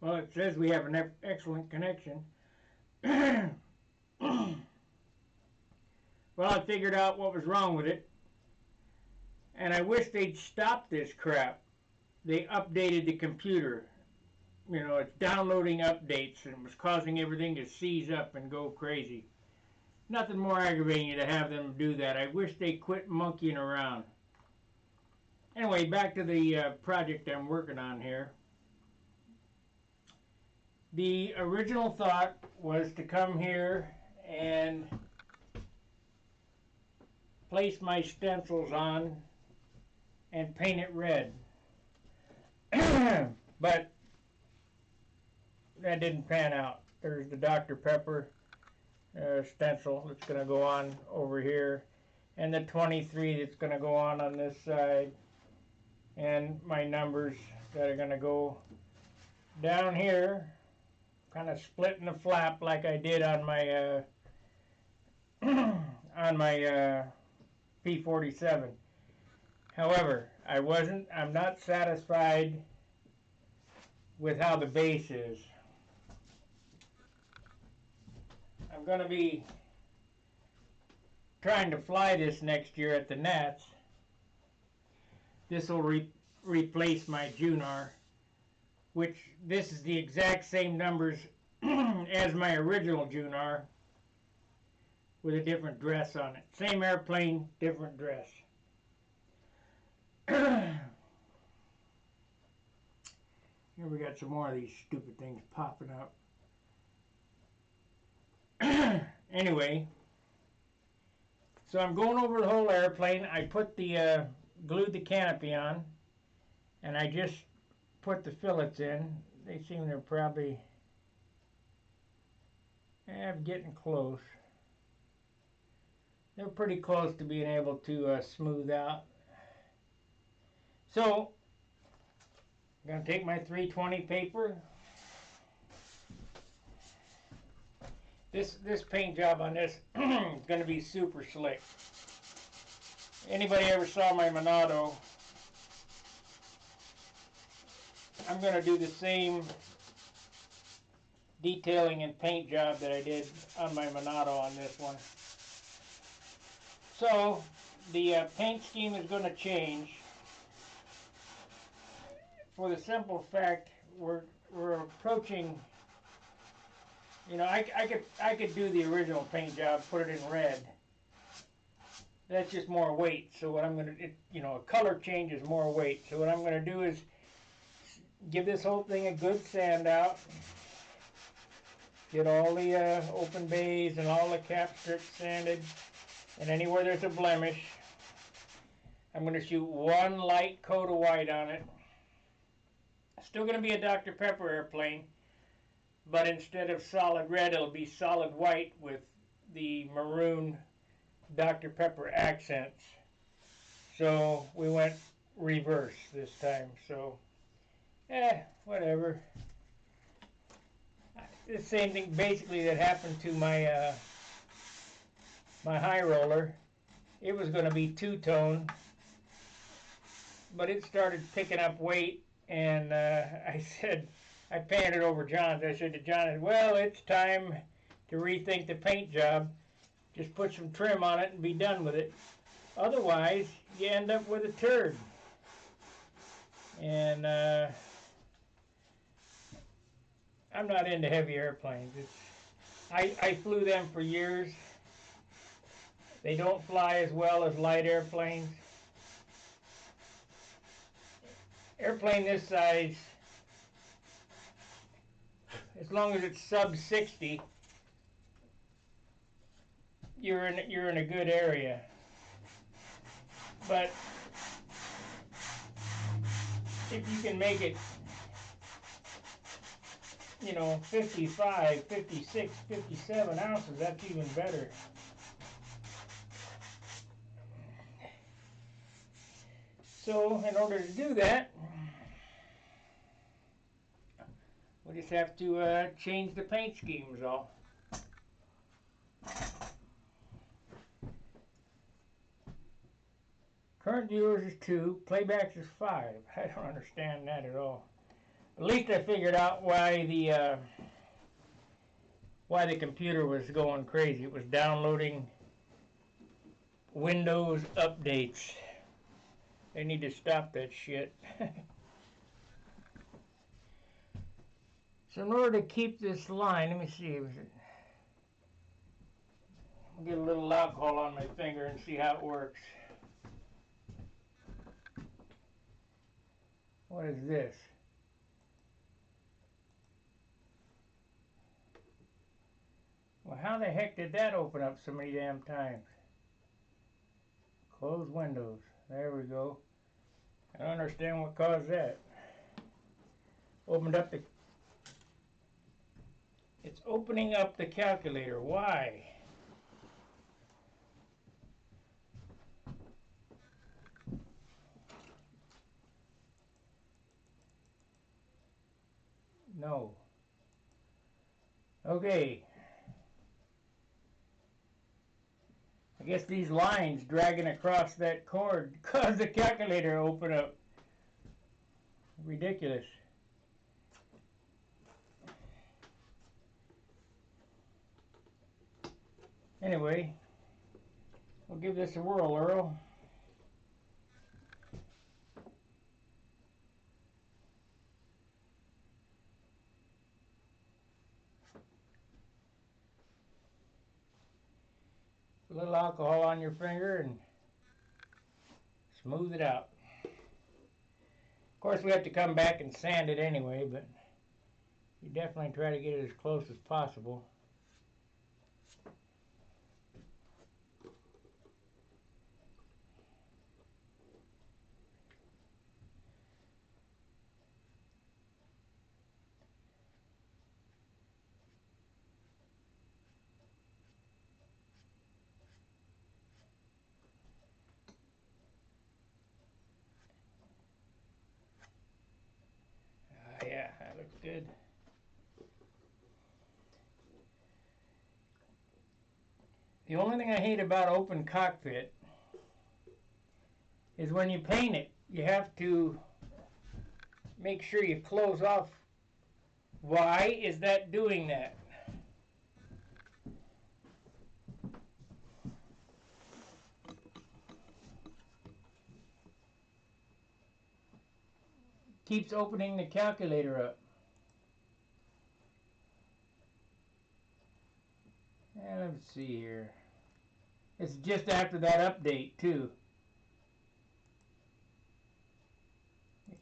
Well, it says we have an excellent connection. Well, I figured out what was wrong with it, and I wish they'd stop this crap. They updated the computer. You know, it's downloading updates and it was causing everything to seize up and go crazy. Nothing more aggravating to have them do that. I wish they quit monkeying around. Anyway, back to the project I'm working on here. The original thought was to come here and place my stencils on and paint it red. But that didn't pan out. There's the Dr. Pepper stencil that's going to go on over here, and the 23 that's going to go on this side, and my numbers that are going to go down here, kind of splitting the flap like I did on my on my P47. However, I'm not satisfied with how the base is. I'm going to be trying to fly this next year at the Nats. This will replace my Junar, which this is the exact same numbers as my original Junar with a different dress on it. Same airplane, different dress. Here we got some more of these stupid things popping up. Anyway, so I'm going over the whole airplane. I put the glued the canopy on, and I just put the fillets in. They seem to probably getting close. They're pretty close to being able to smooth out. So I'm going to take my 320 paper. This paint job on this is going to be super slick. Anybody ever saw my Monado? I'm going to do the same detailing and paint job that I did on my Monado on this one. So the paint scheme is going to change for the simple fact we're approaching. You know, I could do the original paint job, put it in red. That's just more weight. So what I'm going to, you know, a color change is more weight. So what I'm going to do is give this whole thing a good sand out. Get all the open bays and all the cap strips sanded. And anywhere there's a blemish, I'm going to shoot one light coat of white on it. Still going to be a Dr. Pepper airplane. But instead of solid red, it'll be solid white with the maroon Dr. Pepper accents. So we went reverse this time. So, whatever. The same thing basically that happened to my my high roller. It was going to be two-tone, but it started picking up weight, and I painted over John's. I said to John, well, it's time to rethink the paint job. Just put some trim on it and be done with it. Otherwise, you end up with a turd. And I'm not into heavy airplanes. I flew them for years. They don't fly as well as light airplanes. Airplane this size, as long as it's sub 60, you're in a good area. But if you can make it, you know, 55, 56, 57 ounces, that's even better. So in order to do that, we just have to change the paint schemes all. Current viewers is 2, playbacks is 5. I don't understand that at all. At least I figured out why the computer was going crazy. It was downloading Windows updates. They need to stop that shit. So in order to keep this line, let me see. I'll get a little alcohol on my finger and see how it works. What is this? Well, how the heck did that open up so many damn times? Close windows. There we go. I don't understand what caused that. Opened up the... It's opening up the calculator. Why? No. Okay. I guess these lines dragging across that cord caused the calculator to open up. Ridiculous. Anyway, we'll give this a whirl, Earl. A little alcohol on your finger and smooth it out. Of course, we have to come back and sand it anyway, but you definitely try to get it as close as possible. Yeah, that looks good. The only thing I hate about open cockpit is when you paint it, you have to make sure you close off. Why is that doing that? Keeps opening the calculator up. And let's see here. It's just after that update too.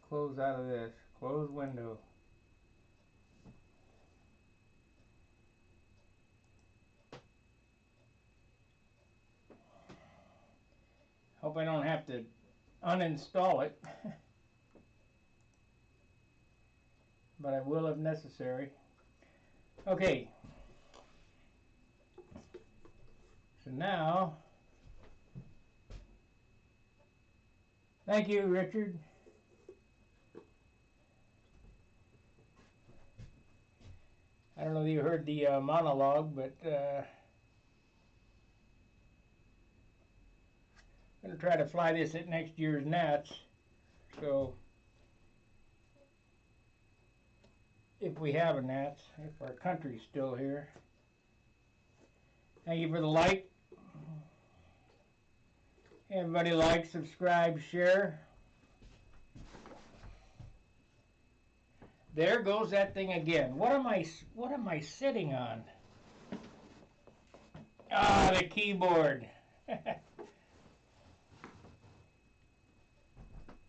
Close out of this. Close window. Hope I don't have to uninstall it. But I will if necessary. Okay. So now, thank you, Richard. I don't know if you heard the monologue, but I'm going to try to fly this at next year's Nats. So, if we have a Nats, if our country's still here. Thank you for the like. Everybody like, subscribe, share. There goes that thing again. What am I sitting on? Ah, the keyboard.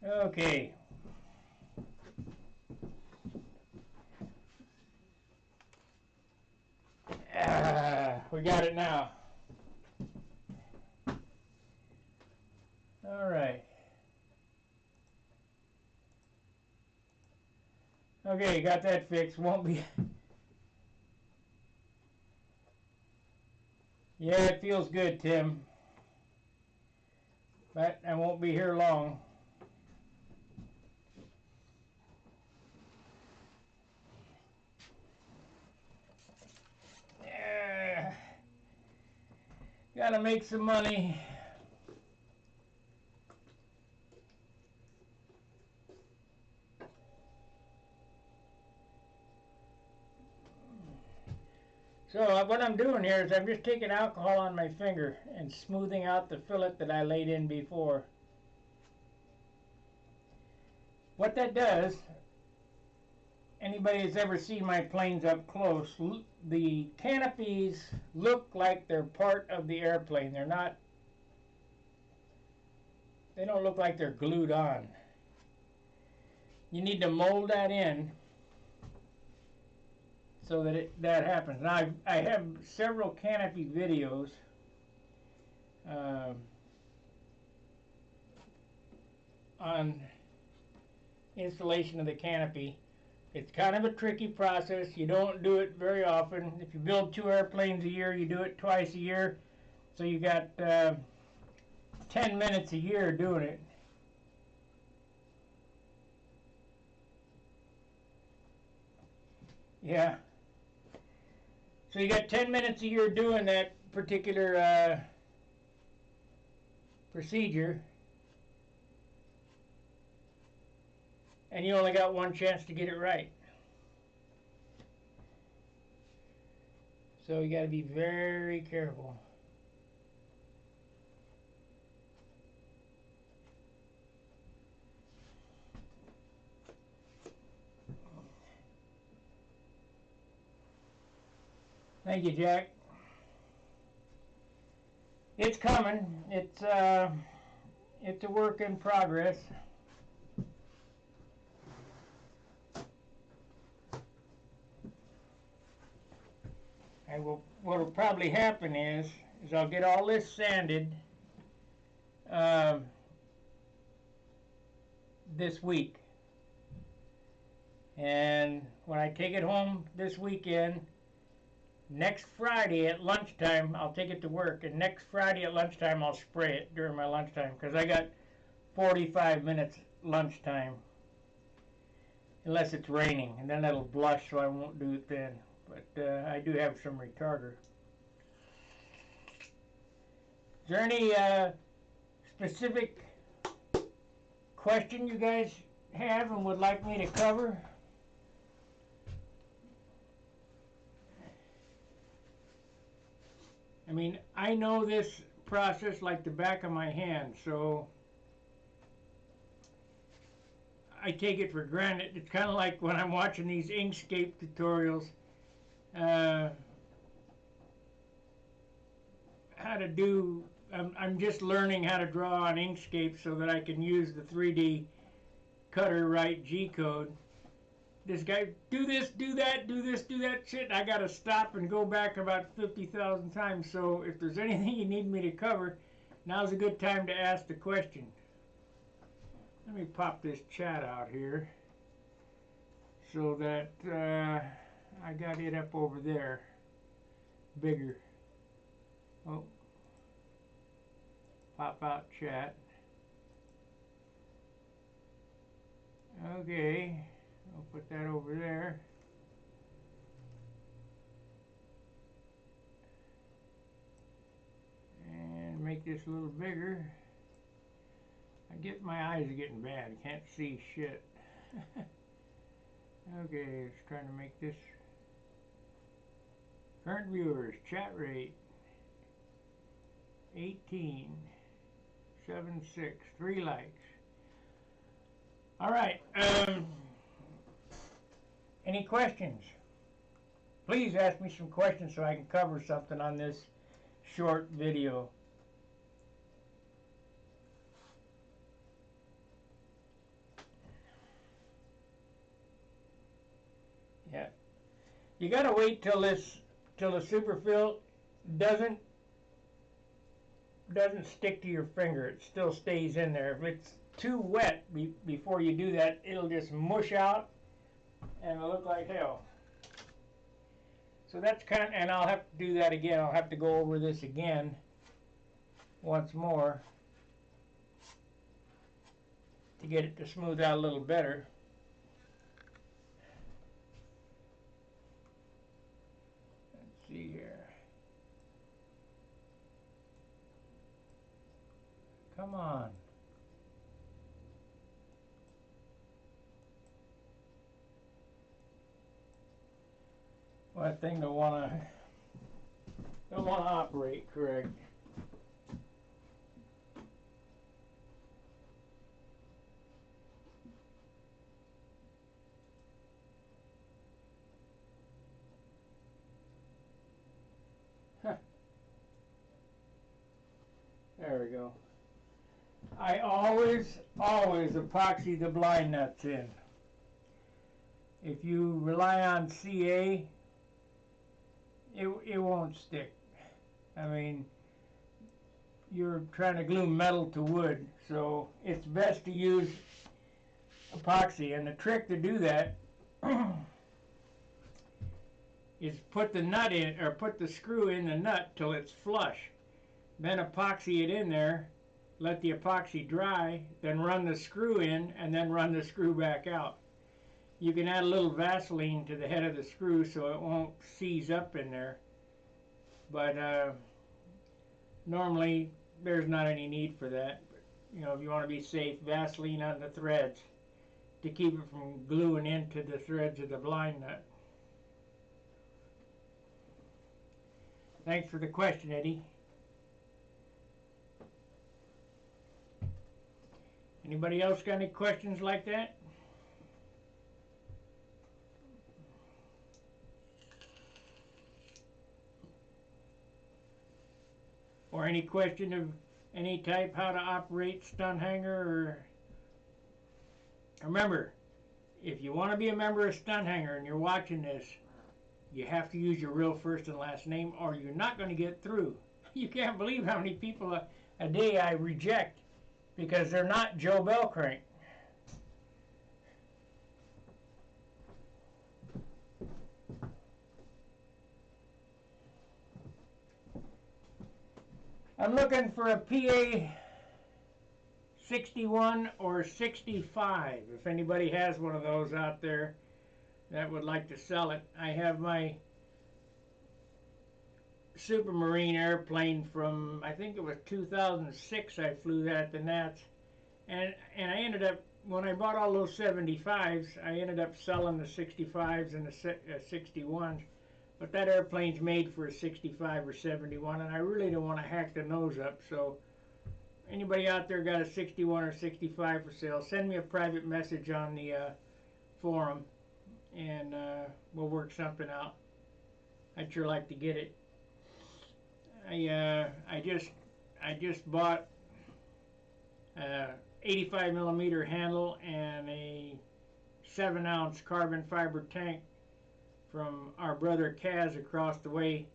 Okay. We got it now. All right. Okay, got that fixed. Won't be. Yeah, it feels good, Tim. But I won't be here long. Gotta make some money. So what I'm doing here is I'm just taking alcohol on my finger and smoothing out the fillet that I laid in before. What that does, anybody that's ever seen my planes up close, the canopies look like they're part of the airplane. They don't look like they're glued on. You need to mold that in so that that happens. Now I have several canopy videos on installation of the canopy. It's kind of a tricky process. You don't do it very often. If you build 2 airplanes a year, you do it twice a year. So you got 10 minutes a year doing it. Yeah. So you got 10 minutes a year doing that particular procedure. And you only got one chance to get it right. So you got to be very careful. Thank you, Jack. It's coming. It's a work in progress. What will probably happen is I'll get all this sanded this week, and when I take it home this weekend, next Friday at lunchtime I'll take it to work, and next Friday at lunchtime I'll spray it during my lunchtime, because I got 45 minutes lunchtime, unless it's raining, and then it'll blush, so I won't do it then. But I do have some retarder. Is there any specific question you guys have and would like me to cover? I mean, I know this process like the back of my hand, so I take it for granted. It's kind of like when I'm watching these Inkscape tutorials. How to do, I'm just learning how to draw on Inkscape so that I can use the 3D cutter right G-code. This guy, do this, do that, do this, do that shit. I gotta stop and go back about 50,000 times. So if there's anything you need me to cover, now's a good time to ask the question. Let me pop this chat out here so that I got it up over there, bigger. Oh, pop out chat. Okay, I'll put that over there. And make this a little bigger. My eyes are getting bad. I can't see shit. Okay, let's try to make this. Current viewers, chat rate 18, 7.6, 3 likes. All right. Any questions? Please ask me some questions so I can cover something on this short video. Yeah. You gotta wait till the superfill doesn't stick to your finger. It still stays in there. If it's too wet before you do that, it'll just mush out and it'll look like hell. So that's and I'll have to do that again. I'll have to go over this again once more to get it to smooth out a little better. Let's see here. Come on. One thing to want to Don't want to operate, correct. Huh. There we go. I always epoxy the blind nuts in. If you rely on CA, it won't stick. I mean, you're trying to glue metal to wood, so it's best to use epoxy. And the trick to do that is put the nut in, or put the screw in the nut till it's flush. Then epoxy it in there, let the epoxy dry, then run the screw in, and then run the screw back out. You can add a little Vaseline to the head of the screw so it won't seize up in there. But normally there's not any need for that. But, you know, if you want to be safe, Vaseline on the threads to keep it from gluing into the threads of the blind nut. Thanks for the question, Eddie. Anybody else got any questions like that? Or any question of any type, how to operate Stunt Hangar? Or remember, if you want to be a member of Stunt Hangar and you're watching this, you have to use your real first and last name or you're not going to get through. You can't believe how many people a day I reject because they're not Joe Bellcrank. I'm looking for a PA 61 or 65. If anybody has one of those out there that would like to sell it. I have my Supermarine airplane from, I think it was 2006. I flew that at the Nats. And I ended up, when I bought all those 75s, I ended up selling the 65s and the 61s. But that airplane's made for a 65 or 71, and I really don't want to hack the nose up. So anybody out there got a 61 or 65 for sale, send me a private message on the forum, and we'll work something out. I'd sure like to get it. I just bought a 85 millimeter handle and a 7-ounce carbon fiber tank from our brother Kaz across the way,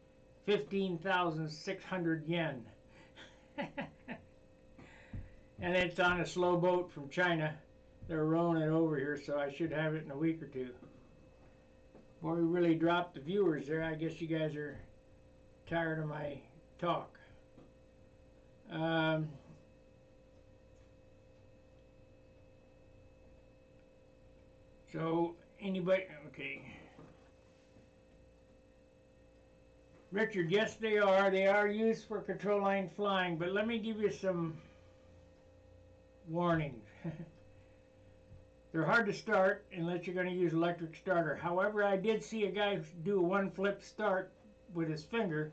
15,600 yen. And it's on a slow boat from China. They're rowing it over here, so I should have it in a week or two. Boy, we really dropped the viewers there. I guess you guys are tired of my talk. So, anybody, okay. Richard, yes they are. They are used for control line flying, but let me give you some warnings. They're hard to start unless you're going to use electric starter. However, I did see a guy do a one-flip start with his finger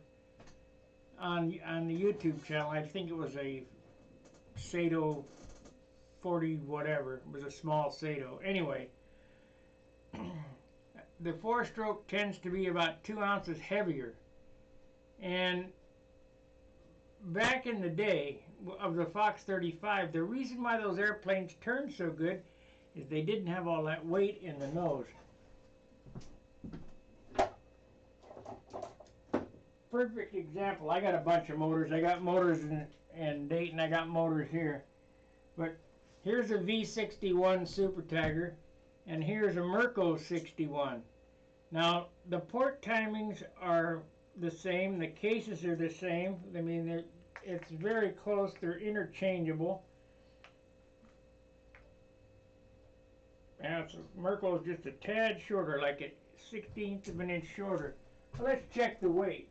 on the YouTube channel. I think it was a Sato 40 whatever. It was a small Sato. Anyway, the 4-stroke tends to be about 2 ounces heavier. And back in the day of the Fox 35, the reason why those airplanes turned so good is they didn't have all that weight in the nose. Perfect example. I got a bunch of motors. I got motors in Dayton. I got motors here. But here's a V61 Super Tiger, and here's a Merco 61. Now, the port timings are the same. The cases are the same. I mean, it's very close. They're interchangeable. Now, Merco is just a tad shorter, like a 1/16 of an inch shorter. Well, let's check the weight.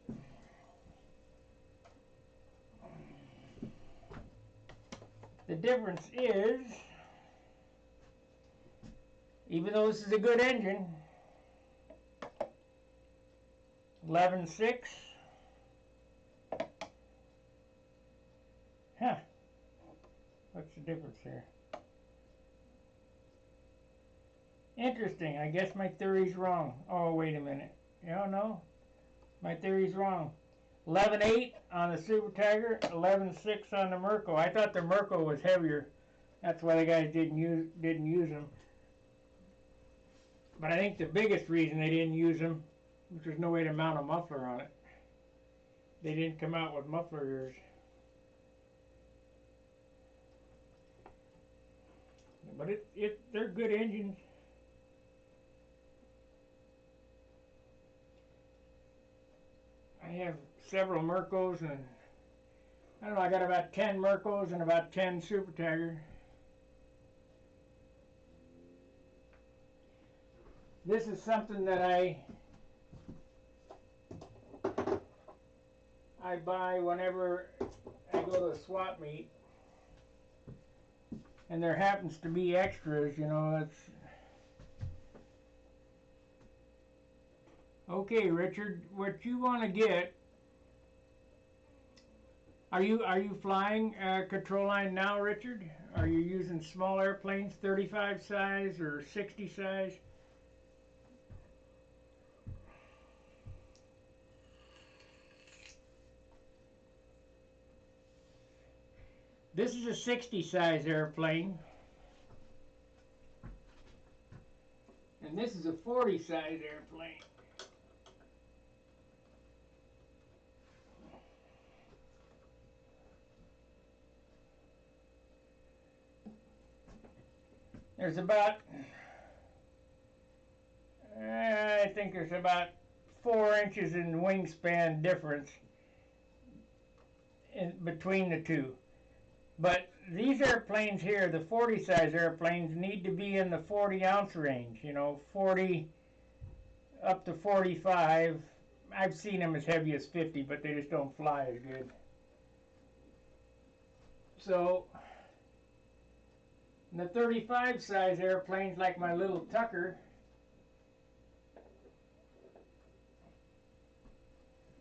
The difference is, even though this is a good engine, 11.6 Huh. What's the difference here? Interesting. I guess my theory's wrong. Oh, wait a minute. No. My theory's wrong. 11.8 on the Super Tiger, 11.6 on the Merco. I thought the Merco was heavier. That's why the guys didn't use them. But I think the biggest reason they didn't use them was there's no way to mount a muffler on it. They didn't come out with muffler ears. But they're good engines. I have several Mercos, and I don't know, I got about 10 Mercos and about 10 Super Tiger. This is something that I buy whenever I go to a swap meet, and there happens to be extras, it's okay. Richard, what you want to get, are you flying control line now, Richard? Are you using small airplanes, 35 size or 60 size? This is a 60 size airplane, and this is a 40 size airplane. There's about, I think there's about 4 inches in wingspan difference between the two. But these airplanes here, the 40 size airplanes, need to be in the 40 ounce range, 40 up to 45. I've seen them as heavy as 50, but they just don't fly as good. So the 35 size airplanes, like my little Tucker,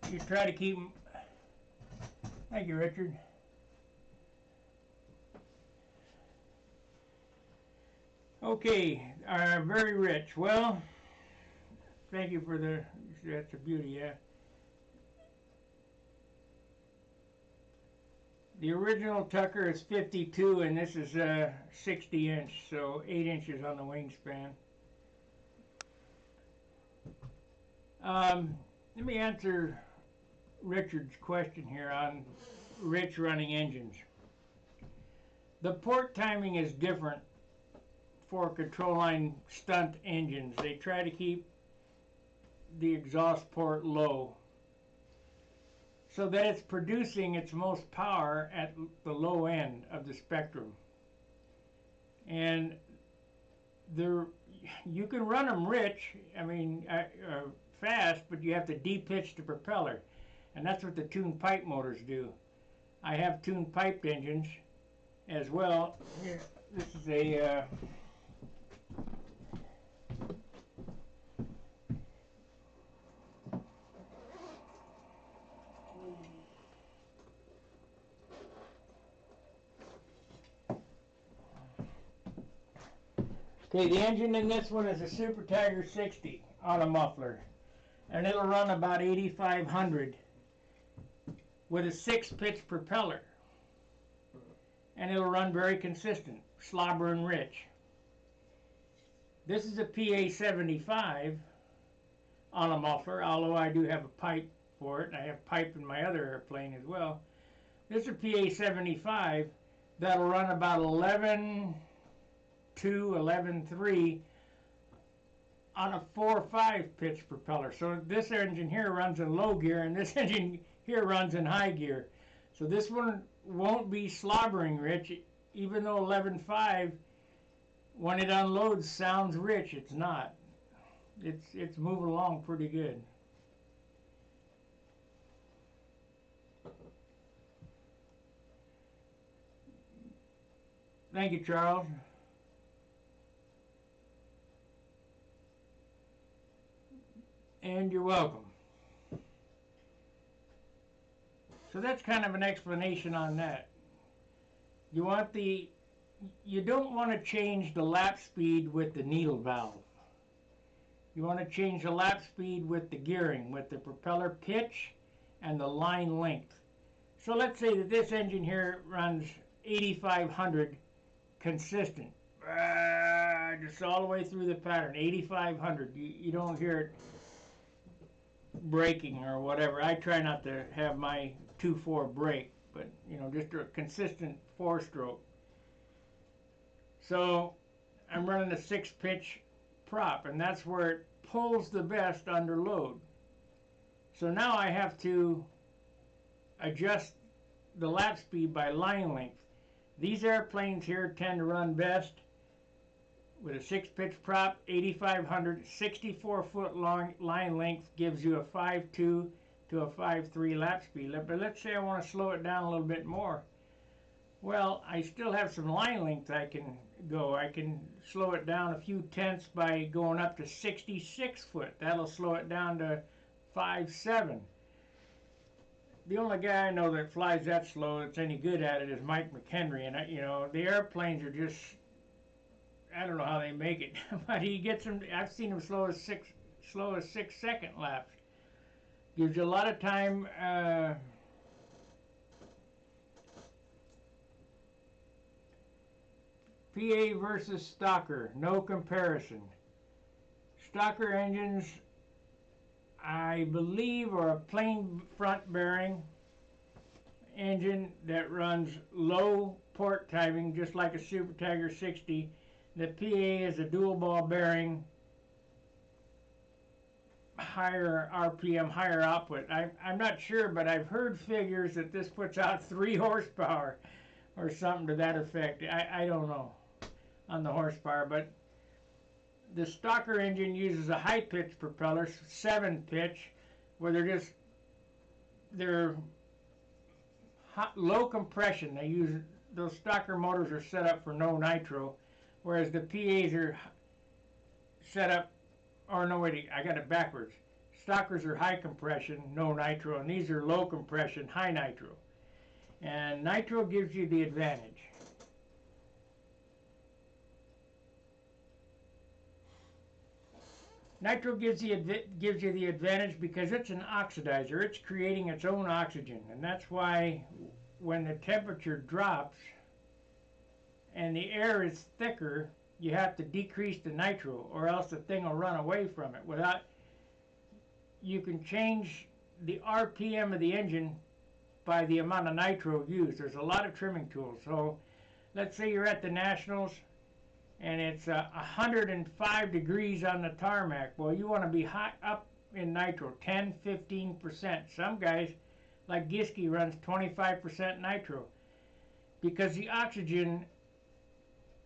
you try to keep them. Thank you, Richard. Okay, very rich. Well, thank you for that's a beauty, yeah. The original Tucker is 52, and this is 60 inch, so 8 inches on the wingspan. Let me answer Richard's question here on rich running engines. The port timing is different for control line stunt engines. They try to keep the exhaust port low so that it's producing its most power at the low end of the spectrum. And you can run them rich, fast, but you have to de-pitch the propeller. And that's what the tuned pipe motors do. I have tuned piped engines as well. Here, this is a okay, the engine in this one is a Super Tiger 60 on a muffler, and it'll run about 8,500 with a 6-pitch propeller, and it'll run very consistent, slobber and rich. This is a PA 75 on a muffler, although I do have a pipe for it, and I have pipe in my other airplane as well. This is a PA 75 that'll run about 11.2, 11.3 on a 4 or 5 pitch propeller. So this engine here runs in low gear, and this engine here runs in high gear. So this one won't be slobbering rich, even though 11.5, when it unloads, sounds rich. It's not. It's moving along pretty good. Thank you, Charles. And you're welcome. So that's kind of an explanation on that. You want the, you don't want to change the lap speed with the needle valve. You want to change the lap speed with the gearing, with the propeller pitch and the line length. So let's say that this engine here runs 8,500 consistent, just all the way through the pattern, 8,500. You don't hear it braking or whatever. I try not to have my 2.4 brake, but you know, just a consistent 4-stroke. So I'm running a 6-pitch prop, and that's where it pulls the best under load. So now I have to adjust the lap speed by line length. These airplanes here tend to run best with a 6-pitch prop, 8,500, 64-foot long line length gives you a 5.2 to a 5.3 lap speed. But let's say I want to slow it down a little bit more. Well, I still have some line length I can go. I can slow it down a few tenths by going up to 66 foot. That'll slow it down to 5.7. The only guy I know that flies that slow that's any good at it is Mike McHenry, and you know, the airplanes are just, I don't know how they make it, but he gets them. I've seen him slow as 6-second laps. Gives you a lot of time. PA versus stocker, no comparison. Stocker engines, I believe, are a plain front bearing engine that runs low port timing, just like a Super Tiger 60. The PA is a dual ball bearing, higher RPM, higher output. I'm not sure, but I've heard figures that this puts out 3 horsepower or something to that effect. I don't know on the horsepower, but the stocker engine uses a high pitch propeller, 7-pitch, where they're low compression. They use, those stocker motors are set up for no nitro, whereas the PAs are set up, or no wait, I got it backwards. Stockers are high compression, no nitro, and these are low compression, high nitro. And nitro gives you the advantage. Nitro gives you the advantage because it's an oxidizer. It's creating its own oxygen, and that's why when the temperature drops and the air is thicker, you have to decrease the nitro, or else the thing will run away from it. Without, you can change the RPM of the engine by the amount of nitro used. There's a lot of trimming tools. So let's say you're at the Nationals and it's 105 degrees on the tarmac. Well, you want to be high up in nitro, 10-15%. Some guys, like Giske, runs 25% nitro because the oxygen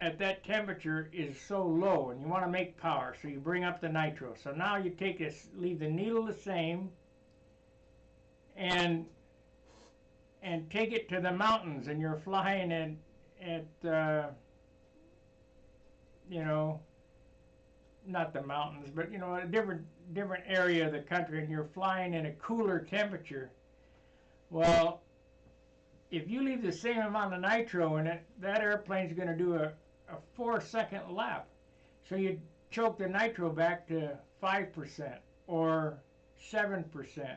at that temperature is so low, and you want to make power, so you bring up the nitro. So now you take this, leave the needle the same, and take it to the mountains, and you're flying at you know, not the mountains, but you know, a different area of the country, and you're flying in a cooler temperature. Well, if you leave the same amount of nitro in it, that airplane's going to do a 4-second lap. So you choke the nitro back to 5% or 7%.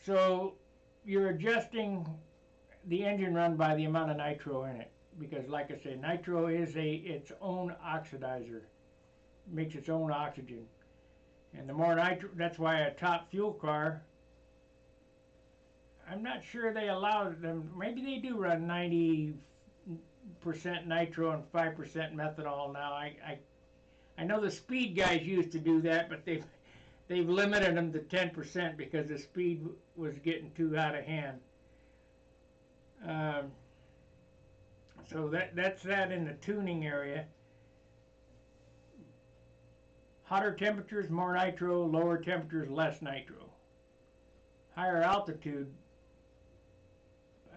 So you're adjusting the engine run by the amount of nitro in it. Because like I say, nitro is its own oxidizer. Makes its own oxygen. And the more nitro, that's why a top fuel car, I'm not sure they allow them, maybe they do run 90% nitro and 5% methanol now. I know the speed guys used to do that, but they've limited them to 10% because the speed was getting too out of hand. So that's that in the tuning area. Hotter temperatures, more nitro. Lower temperatures, less nitro. Higher altitude,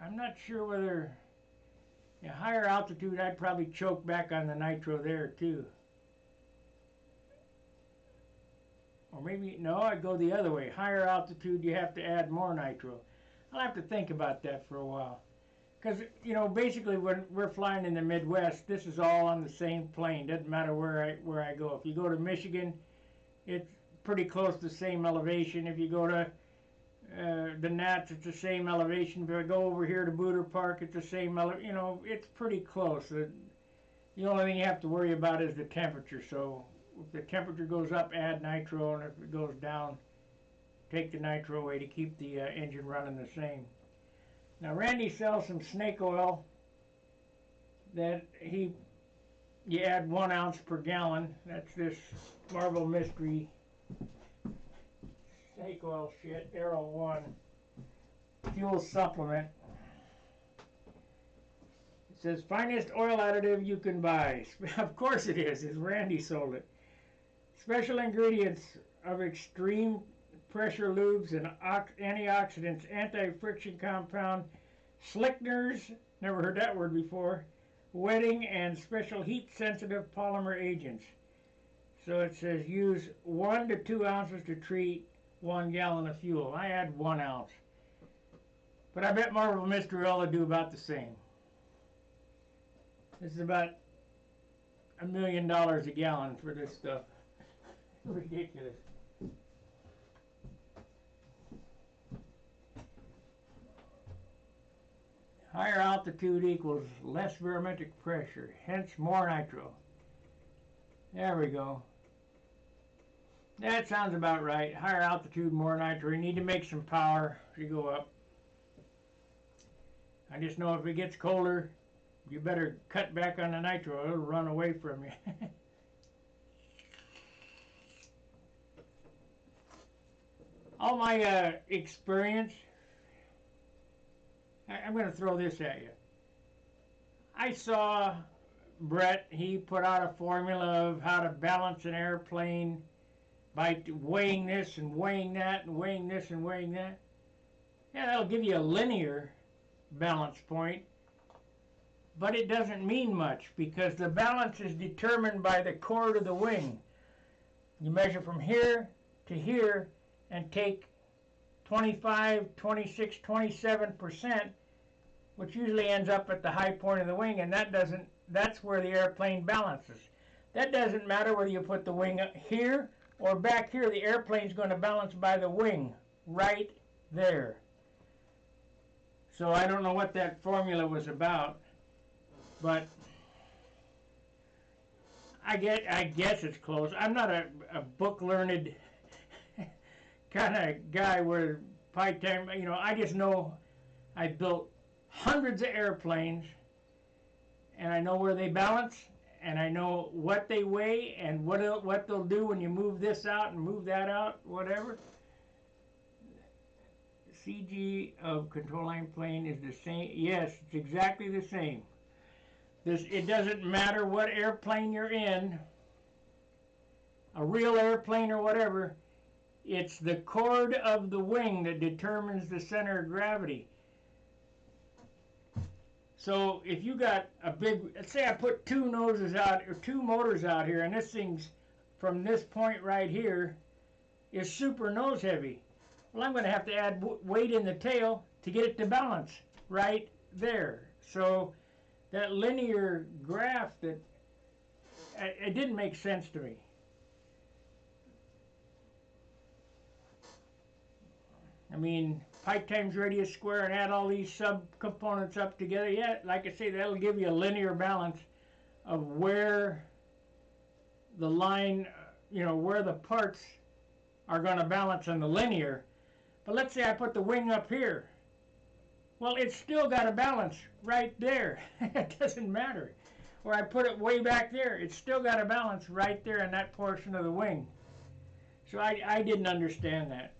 I'm not sure whether, yeah, higher altitude, I'd probably choke back on the nitro there too. Or maybe, no, I'd go the other way. Higher altitude, you have to add more nitro. I'll have to think about that for a while. because, you know, basically when we're flying in the Midwest, this is all on the same plane. Doesn't matter where I go. If you go to Michigan, it's pretty close to the same elevation. If you go to the Nats, it's the same elevation. If I go over here to Booter Park, it's the same elevation. You know, it's pretty close. The only thing you have to worry about is the temperature. So if the temperature goes up, add nitro, and if it goes down, take the nitro away to keep the engine running the same. Now Randy sells some snake oil that you add 1 ounce per gallon. That's this Marble Mystery snake oil shit, Aero-1 fuel supplement. It says finest oil additive you can buy. Of course it is, as Randy sold it. Special ingredients of extreme pressure lubes and antioxidants, anti-friction compound, slickners, never heard that word before, wetting, and special heat-sensitive polymer agents. So it says use 1 to 2 ounces to treat 1 gallon of fuel. I add 1 ounce. But I bet Marble Mystery Oil will do about the same. This is about $1 million a gallon for this stuff. Ridiculous. Higher altitude equals less barometric pressure, hence more nitro. There we go. That sounds about right. Higher altitude, more nitro. You need to make some power as you go up. I just know if it gets colder, you better cut back on the nitro. It'll run away from you. All my experience, I'm going to throw this at you. I saw Brett, he put out a formula of how to balance an airplane by weighing this and weighing that and weighing this and weighing that. Yeah, that'll give you a linear balance point, but it doesn't mean much because the balance is determined by the chord of the wing. You measure from here to here and take 25, 26, 27%, which usually ends up at the high point of the wing, and that's where the airplane balances. That doesn't matter whether you put the wing up here or back here. The airplane's going to balance by the wing right there. So I don't know what that formula was about, but I guess it's close. I'm not a book-learned kind of guy where I just know I built hundreds of airplanes, and I know where they balance, and I know what they weigh, and what they'll do when you move this out and move that out, whatever. CG of control line plane is the same. Yes, it's exactly the same. It doesn't matter what airplane you're in, a real airplane or whatever, it's the chord of the wing that determines the center of gravity. So if you got a big, let's say I put two noses out, or two motors out here, and this thing's from this point right here is super nose heavy. Well, I'm going to have to add weight in the tail to get it to balance right there. So that linear graph, it didn't make sense to me. I mean, pike times radius square and add all these sub-components up together. Yeah, like I say, that'll give you a linear balance of where the line, where the parts are going to balance in the linear. But let's say I put the wing up here. Well, it's still got a balance right there. It doesn't matter. Or I put it way back there. It's still got a balance right there in that portion of the wing. So I didn't understand that.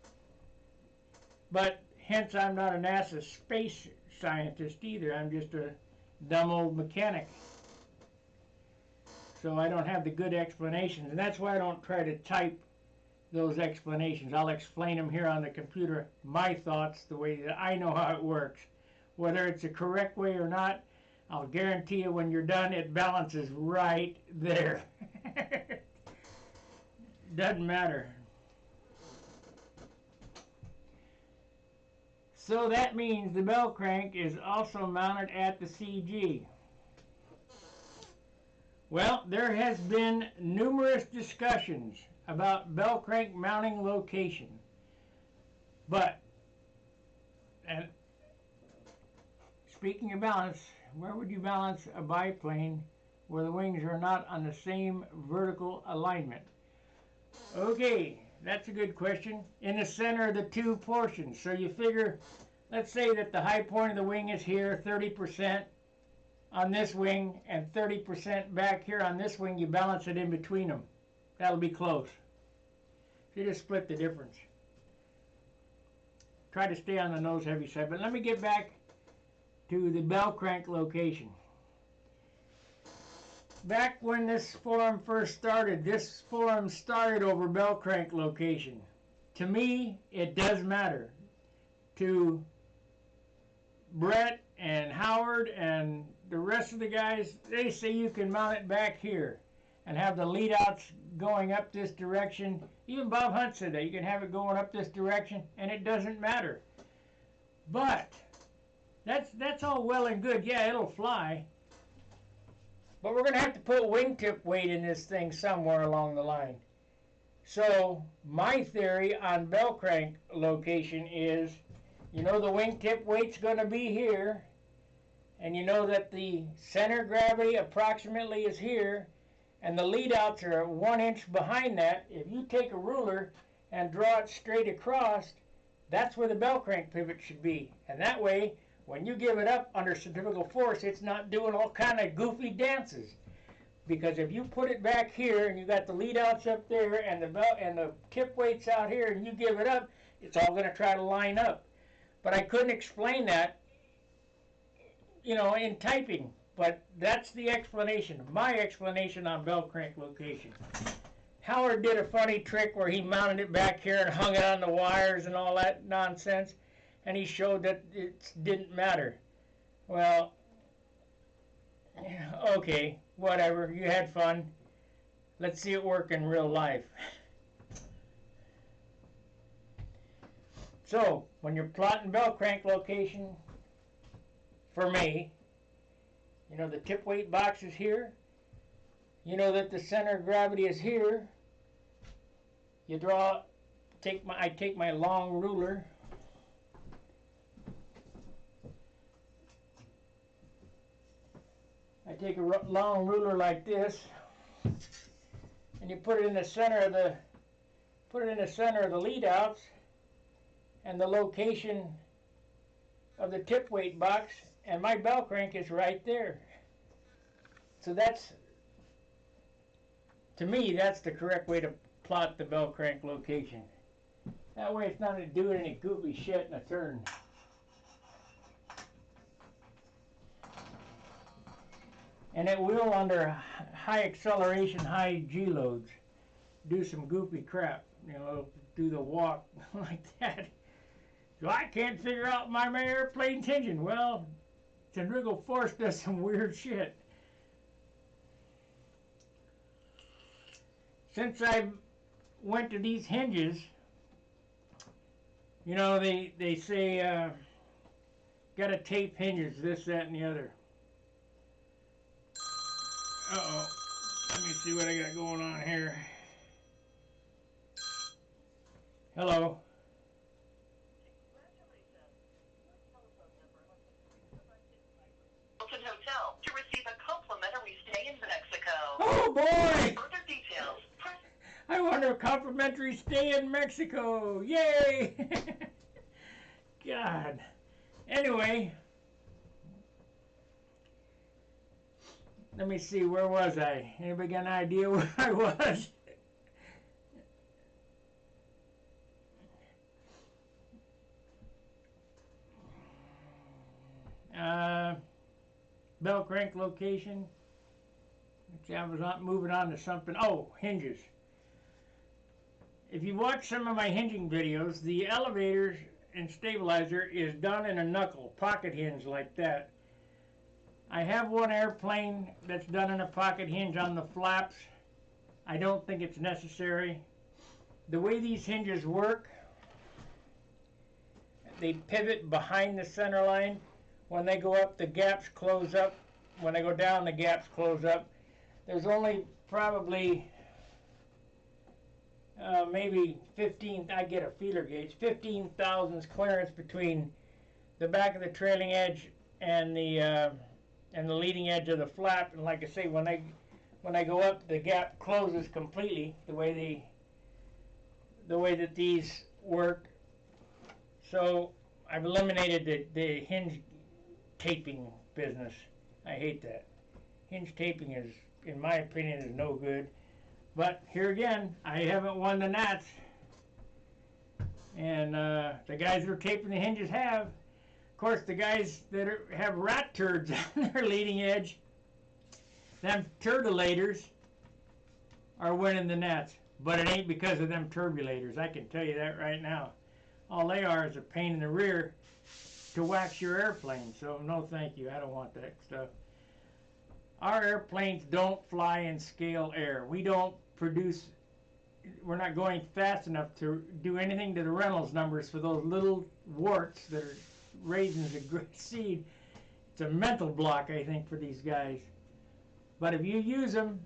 But hence I'm not a NASA space scientist either. I'm just a dumb old mechanic. So I don't have the good explanations. And that's why I don't try to type those explanations. I'll explain them here on the computer, my thoughts, the way that I know how it works. Whether it's the correct way or not, I'll guarantee you when you're done, it balances right there. Doesn't matter. So that means the bell crank is also mounted at the CG. Well, there has been numerous discussions about bell crank mounting location. But, and speaking of balance, where would you balance a biplane where the wings are not on the same vertical alignment? Okay, that's a good question. In the center of the two portions. So you figure, let's say that the high point of the wing is here, 30% on this wing, and 30% back here on this wing. You balance it in between them. That'll be close. You just split the difference. Try to stay on the nose heavy side. But let me get back to the bell crank location. Back when this forum first started, this forum started over bell crank location. To me, it does matter. To Brett and Howard and the rest of the guys, they say you can mount it back here and have the lead outs going up this direction. Even Bob Hunt said that you can have it going up this direction and it doesn't matter. But that's all well and good. Yeah, it'll fly. But we're going to have to put wingtip weight in this thing somewhere along the line. So my theory on bell crank location is, you know the wingtip weight's going to be here, and you know that the center of gravity approximately is here, and the lead outs are 1 inch behind that. If you take a ruler and draw it straight across, that's where the bell crank pivot should be. And that way, when you give it up under centrifugal force, it's not doing all kind of goofy dances. Because if you put it back here and you got the lead outs up there and the tip weights out here and you give it up, it's all going to try to line up. But I couldn't explain that, in typing. But that's the explanation, my explanation on bell crank location. Howard did a funny trick where he mounted it back here and hung it on the wires and all that nonsense. And he showed that it didn't matter. Well, okay, whatever. You had fun. Let's see it work in real life. So, when you're plotting bell crank location, for me, the tip weight box is here. You know that the center of gravity is here. You I take my long ruler. I take a long ruler like this, and you put it in the center of the lead outs, and the location of the tip weight box, and my bell crank is right there. So to me, that's the correct way to plot the bell crank location. That way, it's not doing any goofy shit in a turn. And it will, under high acceleration, high G loads, do some goofy crap. Do the walk like that. So I can't figure out my airplane's engine. Well, centrifugal force does some weird shit. Since I went to these hinges, they say, gotta tape hinges, this, that, and the other. Uh-oh. Let me see what I got going on here. Hello. Hotel to receive a complimentary stay in Mexico. Oh boy! For further details, I want a complimentary stay in Mexico. Yay! God. Anyway. Let me see, where was I? Anybody got an idea where I was? Bell crank location. I was moving on to something. Oh, hinges. If you watch some of my hinging videos, the elevator and stabilizer is done in a knuckle, pocket hinge like that. I have one airplane that's done in a pocket hinge on the flaps. I don't think it's necessary. The way these hinges work, they pivot behind the center line. When they go up, the gaps close up. When they go down, the gaps close up. There's only probably maybe 15, I get a feeler gauge, 15 thousandths clearance between the back of the trailing edge and the leading edge of the flap. And like I say, when I go up, the gap closes completely the way that these work. So I've eliminated the hinge taping business. I hate that. Hinge taping is, in my opinion, is no good. But here again, I haven't won the Nats. And the guys that are taping the hinges have. Of course, the guys that have rat turds on their leading edge, them turbulators, are winning the Nats. But it ain't because of them turbulators. I can tell you that right now. All they are is a pain in the rear to wax your airplane. So no thank you. I don't want that stuff. Our airplanes don't fly in scale air. We don't produce, we're not going fast enough to do anything to the Reynolds numbers for those little warts that are raisins of great seed. It's a mental block, I think, for these guys. But if you use them,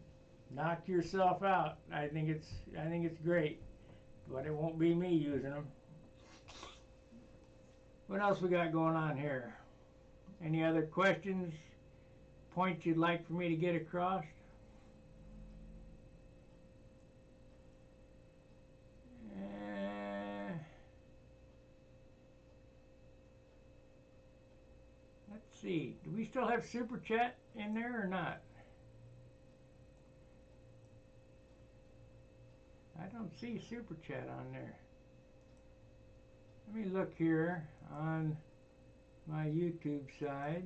knock yourself out. I think it's great. But it won't be me using them. What else we got going on here? Any other questions? Points you'd like for me to get across? Let's see. Do we still have Super Chat in there or not? I don't see Super Chat on there. Let me look here on my YouTube side.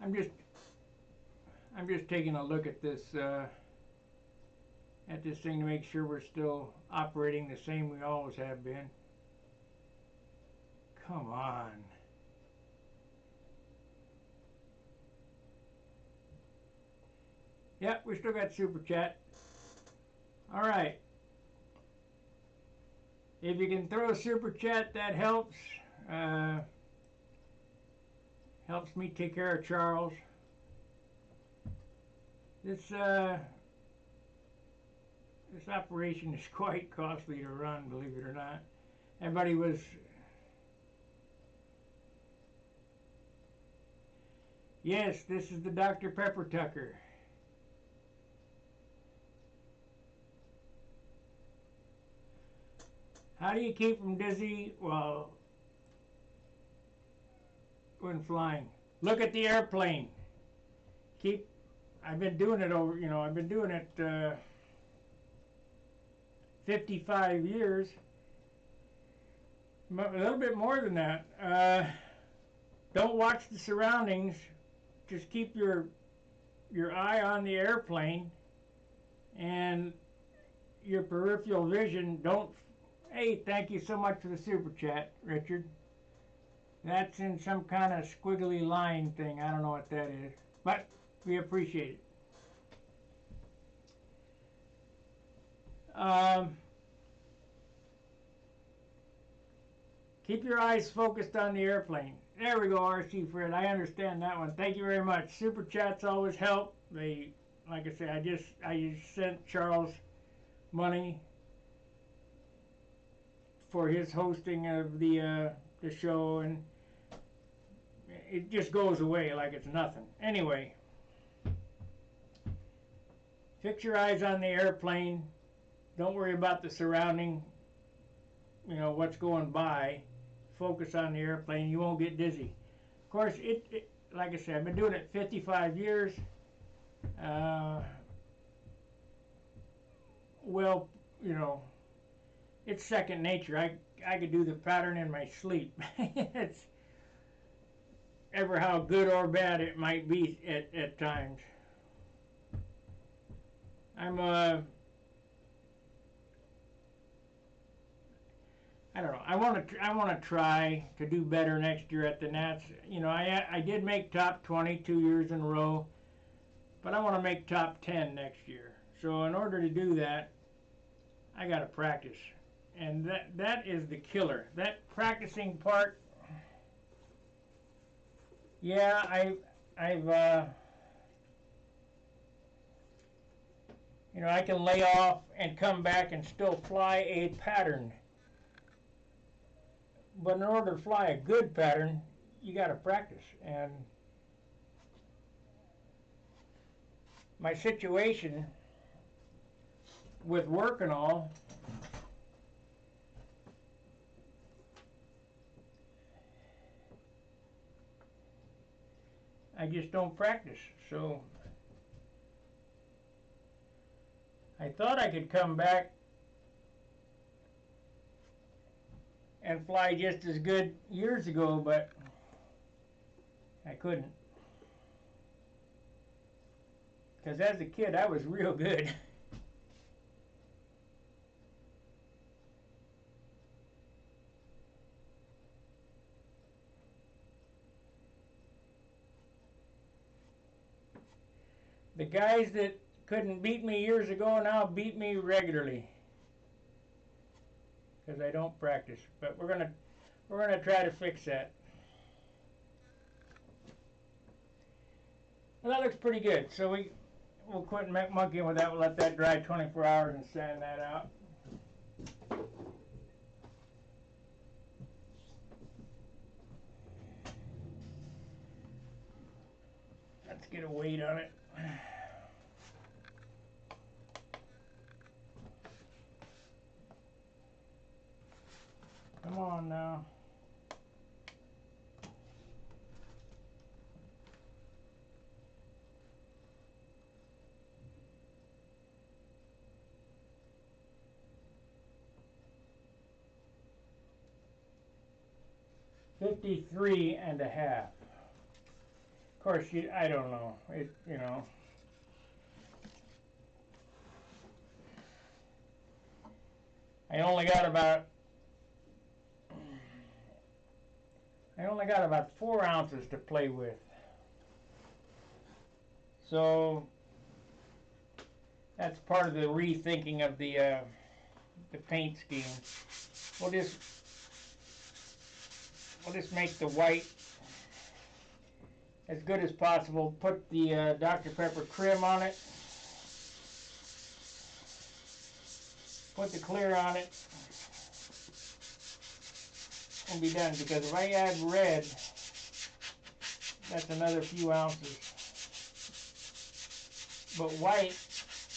I'm just taking a look at this thing to make sure we're still operating the same we always have been. Come on. Yep, we still got Super Chat. All right. If you can throw a Super Chat, that helps. Helps me take care of Charles. This operation is quite costly to run, believe it or not. Everybody was... Yes, this is the Dr. Pepper Tucker. How do you keep them dizzy when flying? Look at the airplane. I've been doing it I've been doing it 55 years. A little bit more than that. Don't watch the surroundings. Just keep your eye on the airplane and your peripheral vision. Hey, thank you so much for the Super Chat, Richard. That's in some kind of squiggly line thing. I don't know what that is. But we appreciate it. Keep your eyes focused on the airplane. There we go, RC Fred. I understand that one. Thank you very much. Super Chats always help. Like I said, I just sent Charles money for his hosting of the show, and it just goes away like it's nothing. Anyway, fix your eyes on the airplane. Don't worry about the surrounding, what's going by. Focus on the airplane. You won't get dizzy. Of course, like I said, I've been doing it 55 years. Well, it's second nature. I could do the pattern in my sleep. It's ever how good or bad it might be at times. I don't know. I want to try to do better next year at the Nats. I did make top 20 2 years in a row, but I want to make top 10 next year. So in order to do that, I gotta practice. And that is the killer. That practicing part, yeah, I've you know, I can lay off and come back and still fly a pattern. But in order to fly a good pattern, you got to practice. And my situation with work and all, I just don't practice. So I thought I could come back and fly just as good years ago, but I couldn't. Because as a kid, I was real good. The guys that couldn't beat me years ago now beat me regularly. Because I don't practice. But we're gonna try to fix that. Well, that looks pretty good. So we'll quit monkeying with that. We'll let that dry 24 hours and sand that out. Let's get a weight on it. Come on now. $53.5. Of course, I don't know. You know. I only got about 4 ounces to play with. So that's part of the rethinking of the paint scheme. We'll just make the white as good as possible. Put the Dr. Pepper trim on it. Put the clear on it. And be done. Because if I add red, that's another few ounces. But white,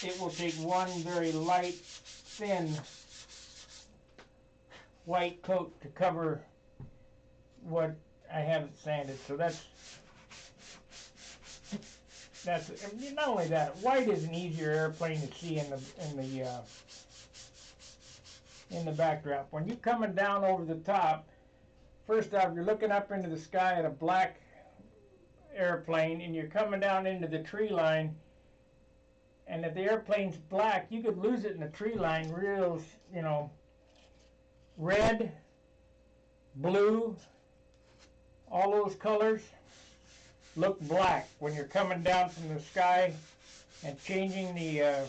it will take one very light, thin white coat to cover what I haven't sanded. So that's not only that. White is an easier airplane to see in the backdrop. When you're coming down over the top, first off, you're looking up into the sky at a black airplane, and you're coming down into the tree line. And if the airplane's black, you could lose it in the tree line real, you know, red, blue, all those colors look black when you're coming down from the sky and changing the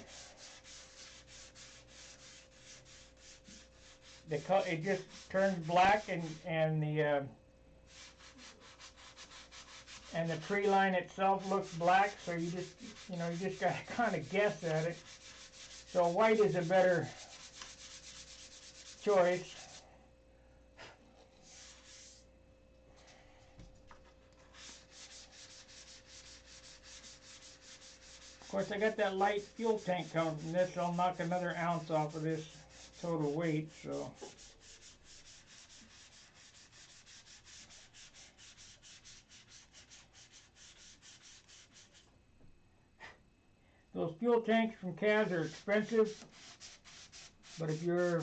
color. It just turns black, and the tree line itself looks black. So you just gotta kind of guess at it. So white is a better choice. Of course, I got that light fuel tank coming from this, so I'll knock another ounce off of this total weight. So those fuel tanks from CAS are expensive, but if you're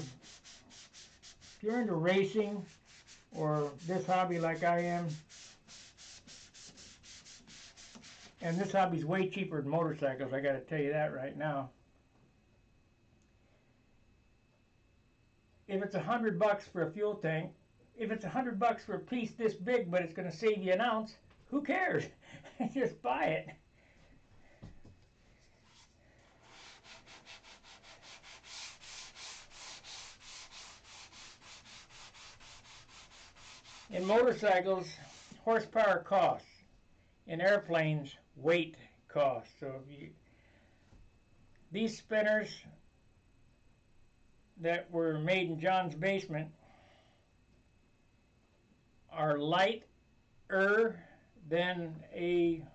into racing or this hobby like I am, and this hobby's way cheaper than motorcycles, I got to tell you that right now. If it's $100 for a fuel tank, if it's $100 for a piece this big, but it's going to save you an ounce, who cares? Just buy it. In motorcycles, horsepower costs. In airplanes, weight costs. So these spinners that were made in John's basement are lighter than a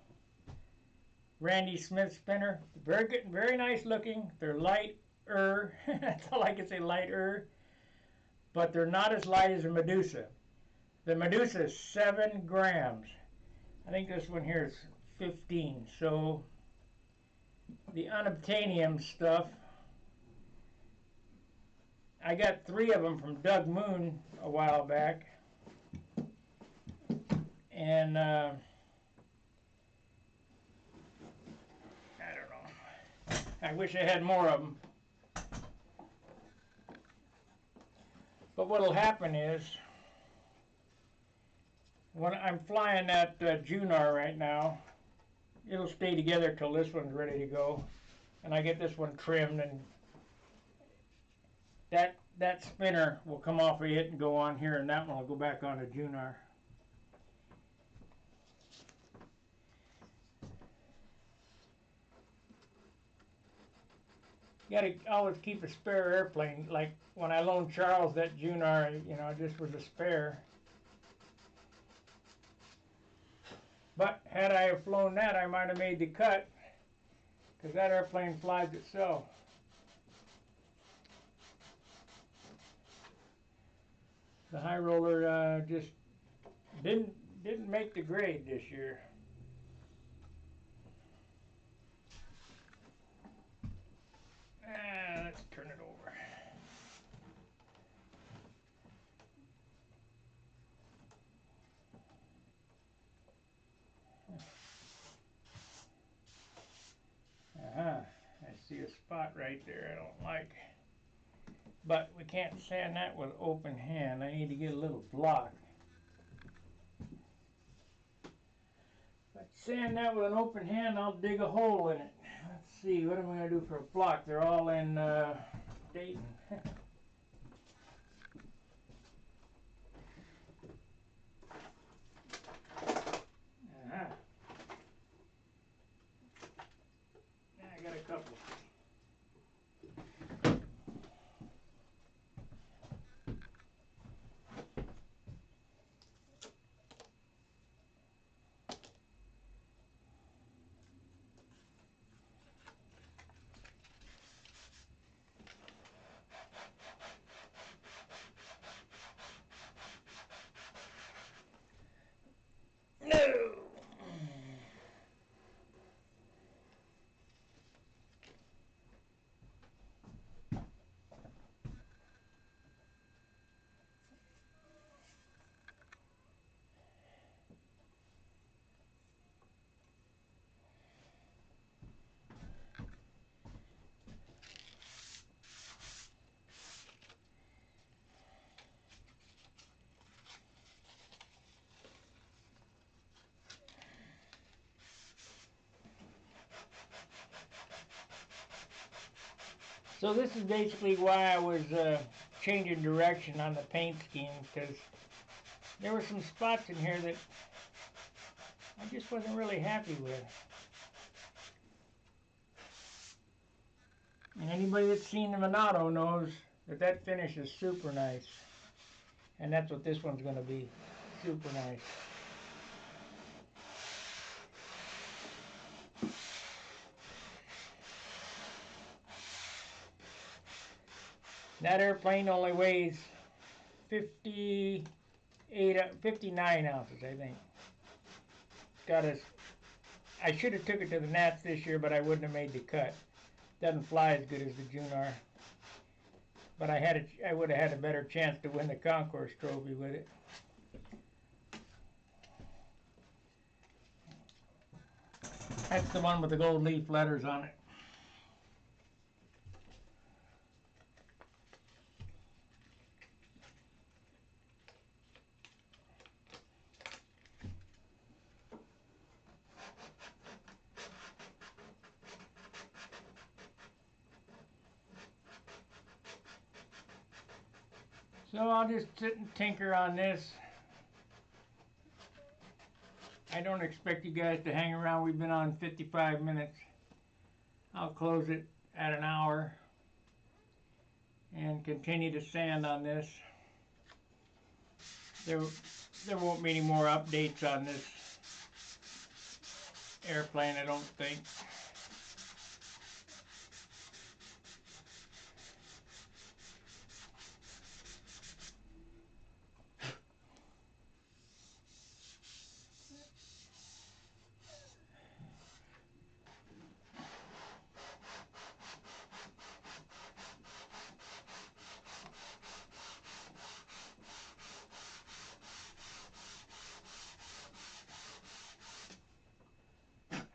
Randy Smith spinner. Very good, very nice looking. They're lighter. That's all I can say, lighter. But they're not as light as a Medusa. The Medusa is 7 grams. I think this one here is 15. So the unobtainium stuff, I got 3 of them from Doug Moon a while back. And I don't know. I wish I had more of them. But what'll happen is, when I'm flying that Junar right now, it'll stay together till this one's ready to go, and I get this one trimmed, and that spinner will come off of it and go on here, and that one will go back on the Junar. You gotta always keep a spare airplane. Like when I loaned Charles that Junar, you know, just was a spare. But had I have flown that, I might have made the cut, because that airplane flies itself. The high roller just didn't make the grade this year. Let's turn it over. I see a spot right there I don't like. But we can't sand that with open hand. I need to get a little block. If I sand that with an open hand, I'll dig a hole in it. Let's see, what am I going to do for a block? They're all in Dayton. I got a couple. No! So this is basically why I was changing direction on the paint scheme, because there were some spots in here that I just wasn't really happy with. And anybody that's seen the Monado knows that that finish is super nice. And that's what this one's going to be, super nice. That airplane only weighs 59 ounces, I think. It's got a, I should have took it to the Nats this year, but I wouldn't have made the cut. Doesn't fly as good as the Junar. But I would have had a better chance to win the Concourse Trophy with it. That's the one with the gold leaf letters on it. So I'll just sit and tinker on this I don't expect you guys to hang around. We've been on 55 minutes. I'll close it at an hour and continue to sand on this. There won't be any more updates on this airplane, I don't think.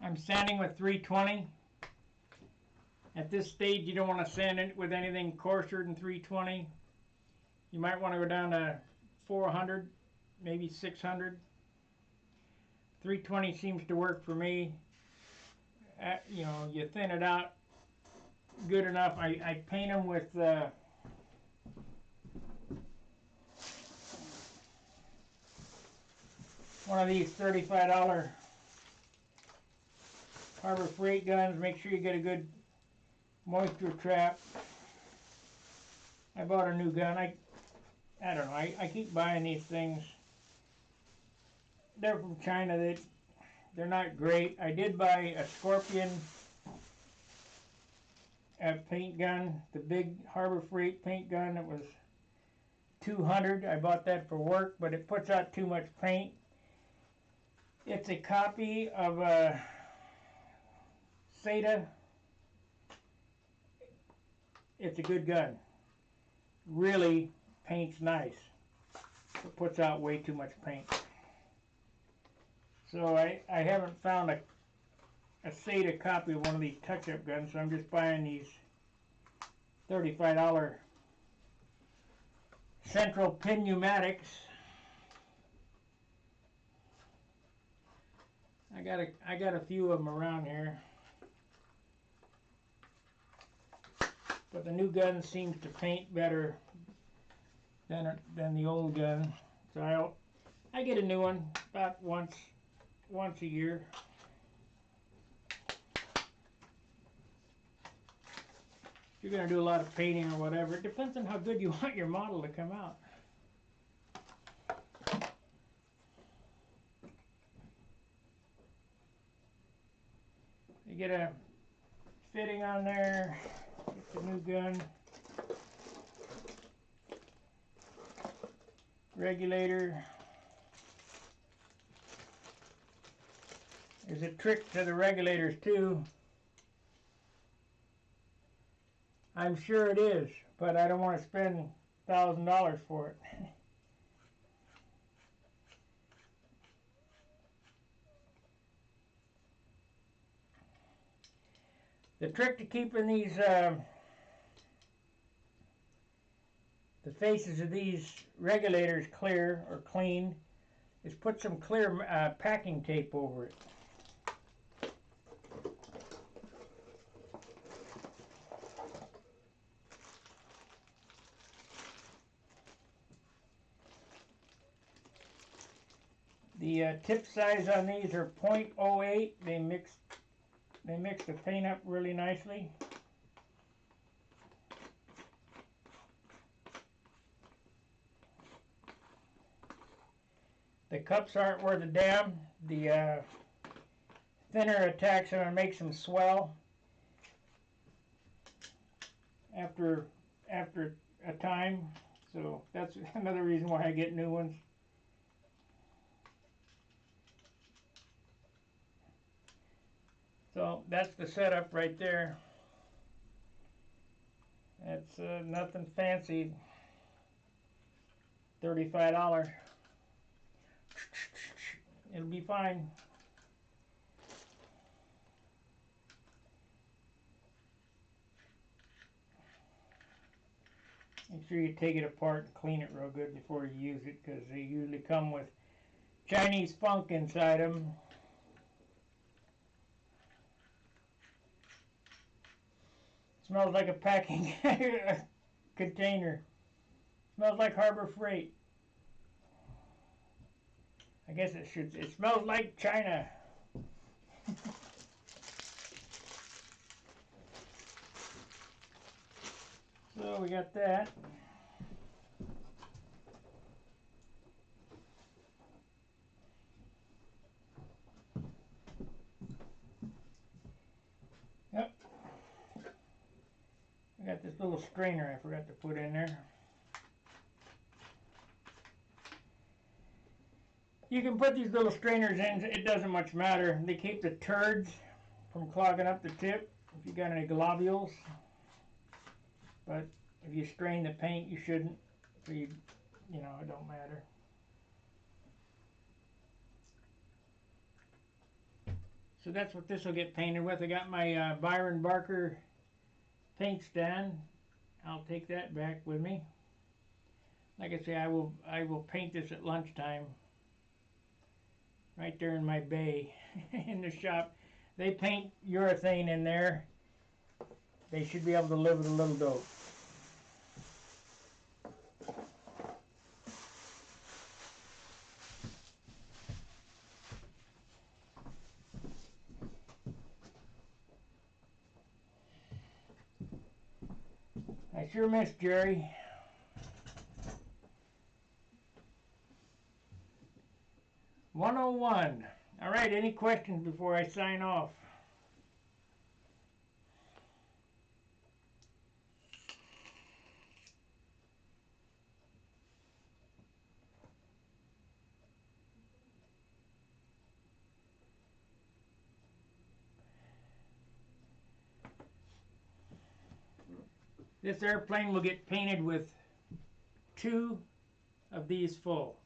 I'm sanding with 320. At this stage, you don't want to sand it with anything coarser than 320. You might want to go down to 400, maybe 600. 320 seems to work for me. You know, you thin it out good enough. I paint them with one of these $35 Harbor Freight guns. Make sure you get a good moisture trap. I bought a new gun. I don't know. I keep buying these things. They're from China. They're not great. I did buy a Scorpion paint gun, the big Harbor Freight paint gun. It was $200. I bought that for work, but it puts out too much paint. It's a copy of a Seda. It's a good gun. Really paints nice. It puts out way too much paint. So I haven't found a Seda copy of one of these touch-up guns, so I'm just buying these $35 Central Pin Pneumatics. I got a few of them around here. But the new gun seems to paint better than the old gun. So I get a new one about once a year. If you're going to do a lot of painting or whatever, it depends on how good you want your model to come out. You get a fitting on there, get the new gun, regulator. There's a trick to the regulators too. I'm sure it is, but I don't want to spend $1,000 for it. The trick to keeping these, the faces of these regulators clear or clean is put some clear packing tape over it. The tip size on these are .08. They mix the paint up really nicely. The cups aren't worth a damn. The thinner attacks them and makes them swell after a time. So that's another reason why I get new ones. So that's the setup right there. That's nothing fancy. $35. It'll be fine. Make sure you take it apart and clean it real good before you use it, because they usually come with Chinese funk inside them. Smells like a packing container. Smells like Harbor Freight. I guess it smells like China. So we got that. Yep. I got this little strainer I forgot to put in there. You can put these little strainers in, it doesn't much matter. They keep the turds from clogging up the tip if you got any globules. But if you strain the paint, you shouldn't. So you know, it don't matter. So that's what this will get painted with. I got my Byron Barker paint stand. I'll take that back with me. Like I say, I will paint this at lunchtime. Right there in my bay in the shop. They paint urethane in there. They should be able to live with a little dope. I sure miss Jerry. $101. All right, any questions before I sign off? This airplane will get painted with 2 of these full.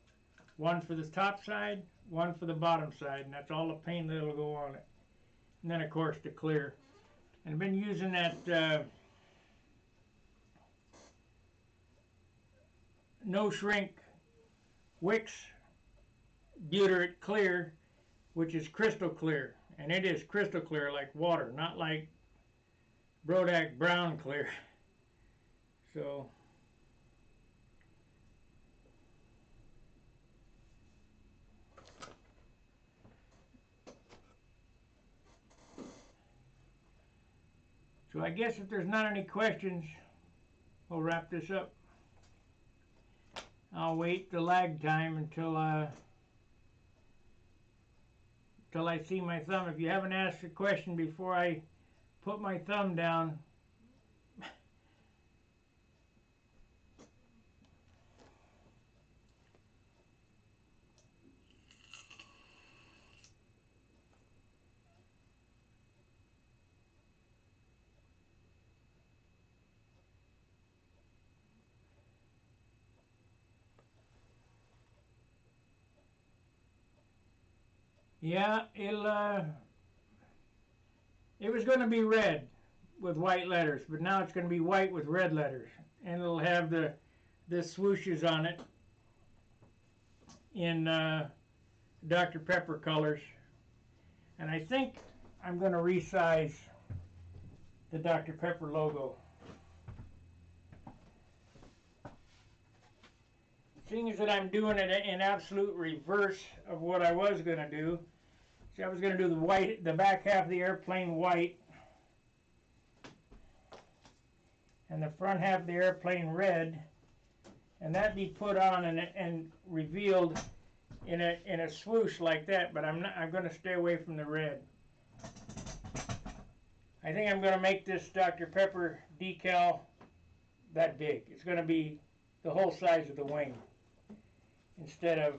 One for the top side, one for the bottom side, and that's all the paint that'll go on it. And then, of course, the clear. And I've been using that no shrink Wix Butyric clear, which is crystal clear. And it is crystal clear like water, not like Brodak brown clear. So I guess if there's not any questions, we'll wrap this up. I'll wait the lag time until I see my thumb. If you haven't asked a question before I put my thumb down, yeah, it was going to be red with white letters, but now it's going to be white with red letters, and it'll have the swooshes on it in Dr. Pepper colors. And I think I'm going to resize the Dr. Pepper logo. Seeing as that I'm doing it in absolute reverse of what I was going to do. See, I was going to do the back half of the airplane white, and the front half of the airplane red, and that'd be put on and revealed in a swoosh like that. But I'm going to stay away from the red. I think I'm going to make this Dr. Pepper decal that big. It's going to be the whole size of the wing, instead of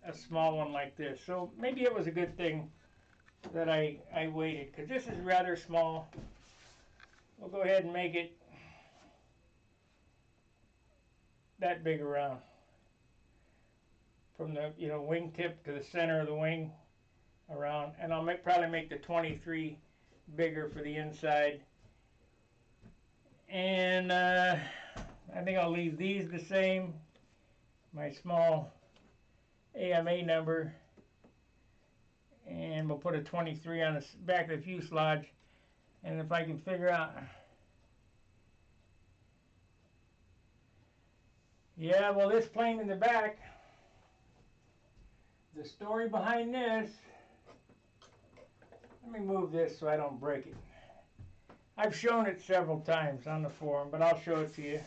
a small one like this. So maybe it was a good thing that I waited, because this is rather small. We'll go ahead and make it that big around, from the wingtip to the center of the wing around. And I'll probably make the 23 bigger for the inside. And I think I'll leave these the same. My small AMA number, and we'll put a 23 on the back of the fuselage. And if I can figure out, yeah, well, this plane in the back, The story behind this, let me move this so I don't break it. I've shown it several times on the forum, but I'll show it to you.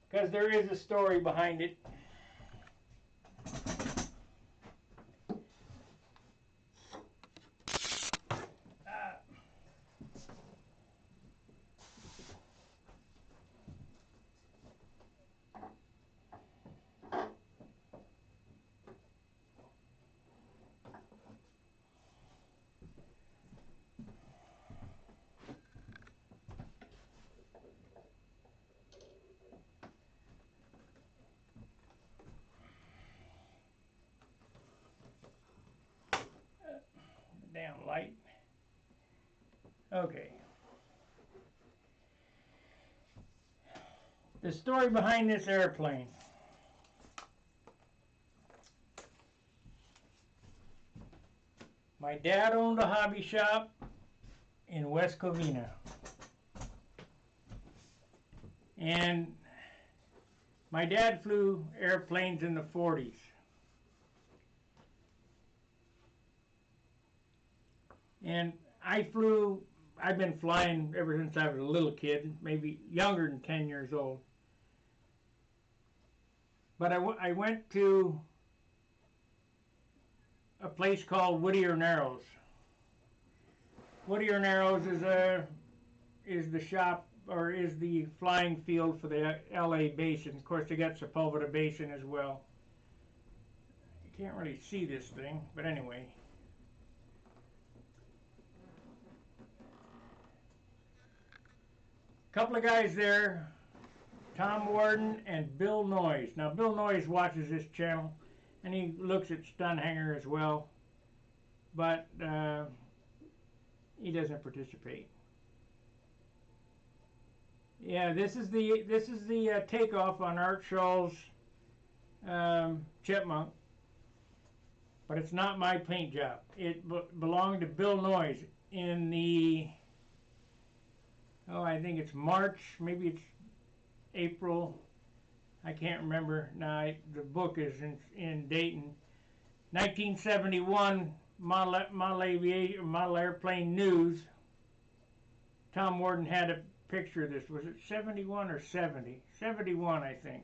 Because there is a story behind it. Damn light. Okay. The story behind this airplane. My dad owned a hobby shop in West Covina. And my dad flew airplanes in the 40s. And I've been flying ever since I was a little kid, maybe younger than 10 years old. But I went to a place called Whittier Narrows. Whittier Narrows is the shop, or is the flying field for the LA Basin. Of course, they got Sepulveda Basin as well. You can't really see this thing, but anyway. Couple of guys there, Tom Warden and Bill Noyes. Now, Bill Noyes watches this channel, and he looks at Stunt Hangar as well, but he doesn't participate. Yeah, this is the takeoff on Art Schall's Chipmunk, but it's not my paint job. It belonged to Bill Noyes in the, I think it's March, maybe it's April, I can't remember. Now, the book is in Dayton. 1971 model airplane news. Tom Warden had a picture of this. Was it 71 or 70? 71, I think.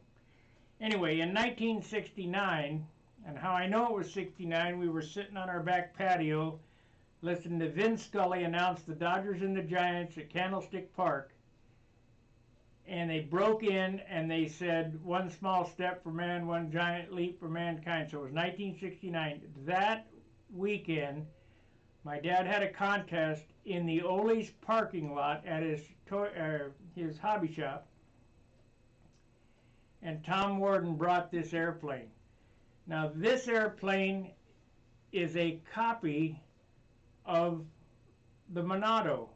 Anyway, in 1969, and how I know it was 69, we were sitting on our back patio listening to Vin Scully announce the Dodgers and the Giants at Candlestick Park. And they broke in and they said, one small step for man, one giant leap for mankind. So it was 1969. That weekend, my dad had a contest in the Ole's parking lot at his hobby shop. And Tom Warden brought this airplane. Now, this airplane is a copy of the Monado.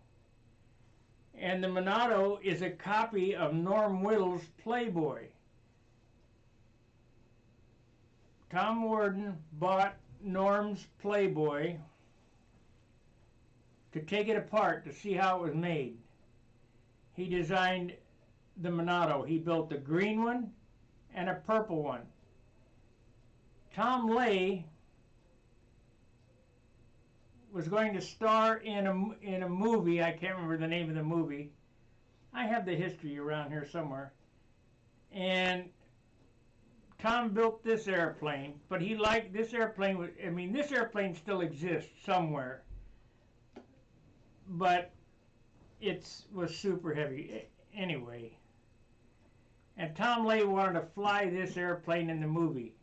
And the Monado is a copy of Norm Whittle's Playboy. Tom Warden bought Norm's Playboy to take it apart to see how it was made. He designed the Monado. He built a green one and a purple one. Tom Lay was going to star in a movie. I can't remember the name of the movie. I have the history around here somewhere. And Tom built this airplane, but he liked this airplane. I mean, this airplane still exists somewhere, but it was super heavy anyway. And Tom Lay wanted to fly this airplane in the movie.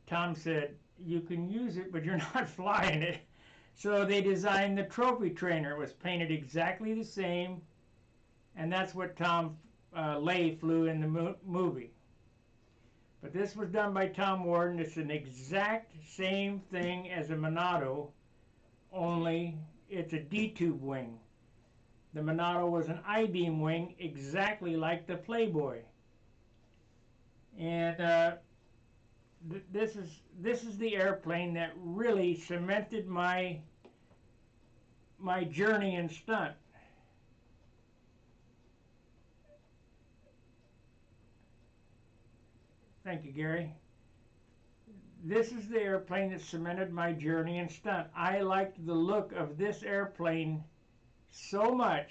Tom said, "You can use it, but you're not flying it." So they designed the trophy trainer. It was painted exactly the same, and that's what Tom Lay flew in the movie. But this was done by Tom Warden. It's an exact same thing as a Monado, only it's a D-tube wing. The Monado was an I-beam wing, exactly like the Playboy. And this is the airplane that really cemented my journey in stunt. Thank you, Gary. This is the airplane that cemented my journey in stunt. I liked the look of this airplane so much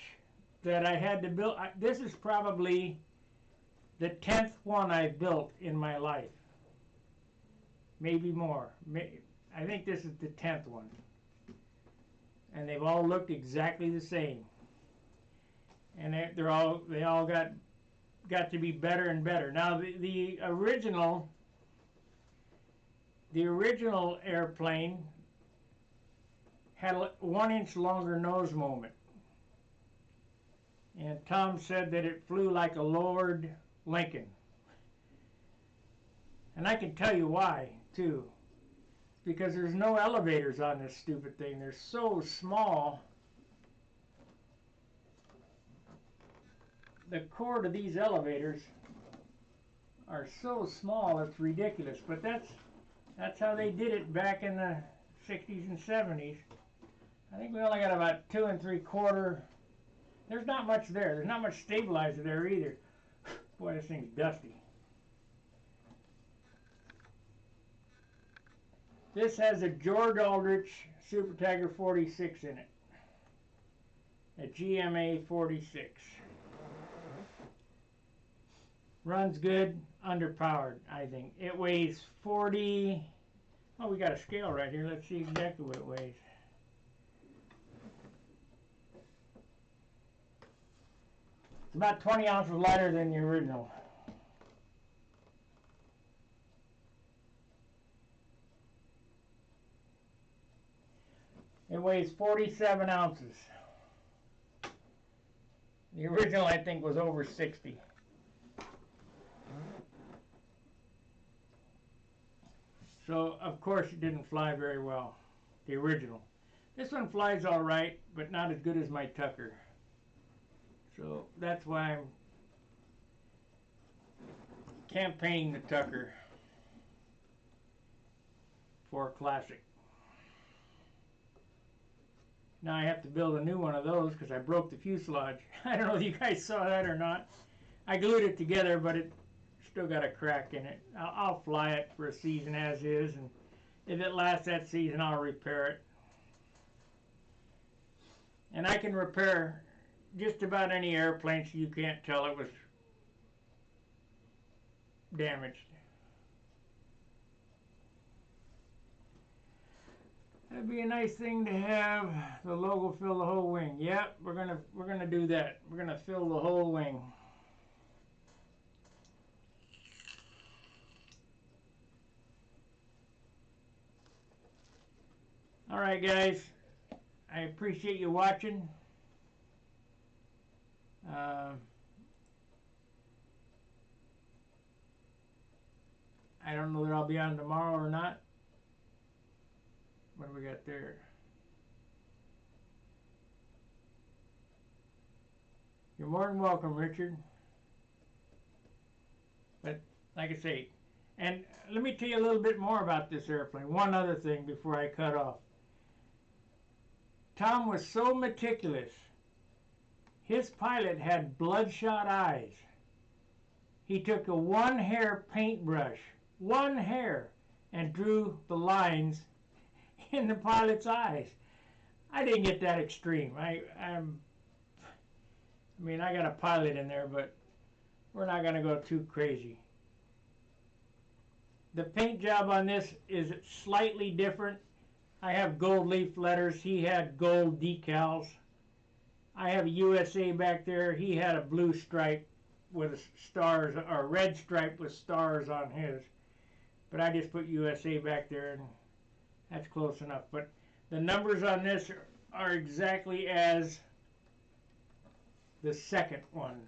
that I had to build. This is probably the 10th one I've built in my life. Maybe more. I think this is the 10th one. And they've all looked exactly the same. And they all got to be better and better. Now the original airplane had a 1-inch longer nose moment. And Tom said that it flew like a Lord Lincoln. And I can tell you why, too. Because there's no elevators on this stupid thing. They're so small. The core of these elevators are so small, it's ridiculous. But that's how they did it back in the 60s and 70s. I think we only got about 2 3/4. There's not much there. There's not much stabilizer there either. Boy, this thing's dusty. This has a George Aldrich Super Tiger 46 in it. A GMA 46. Runs good, underpowered, I think. It weighs 40... Oh, we got a scale right here. Let's see exactly what it weighs. It's about 20 ounces lighter than the original. It weighs 47 ounces. The original, I think, was over 60. So, of course, it didn't fly very well, the original. This one flies all right, but not as good as my Tucker. So, that's why I'm campaigning the Tucker for a classic. Now I have to build a new one of those because I broke the fuselage. I don't know if you guys saw that or not. I glued it together, but it still got a crack in it. I'll fly it for a season as is, and if it lasts that season, I'll repair it. And I can repair just about any airplane so you can't tell it was damaged. That'd be a nice thing to have the logo fill the whole wing. Yep, we're gonna do that. We're gonna fill the whole wing. All right, guys. I appreciate you watching. I don't know that I'll be on tomorrow or not. What do we got there? You're more than welcome, Richard. But like I say, and let me tell you a little bit more about this airplane. One other thing before I cut off. Tom was so meticulous. His pilot had bloodshot eyes. He took a 1-hair paintbrush, 1 hair, and drew the lines in the pilot's eyes. I didn't get that extreme. I mean, I got a pilot in there, but we're not going to go too crazy. The paint job on this is slightly different. I have gold leaf letters. He had gold decals. I have a USA back there. He had a blue stripe with stars, or a red stripe with stars on his. But I just put USA back there, and that's close enough. But the numbers on this are exactly as the second one,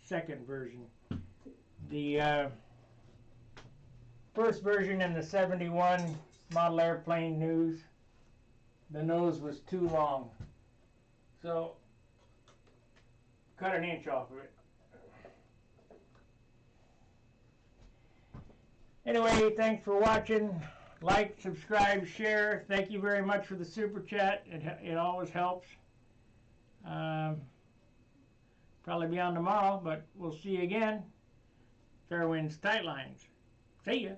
second version. The first version in the 71 model airplane news, the nose was too long. So, cut 1 inch off of it. Anyway, thanks for watching. Like, subscribe, share. Thank you very much for the super chat. It always helps. Probably be on tomorrow, but we'll see you again. Fair winds, tight lines. See ya.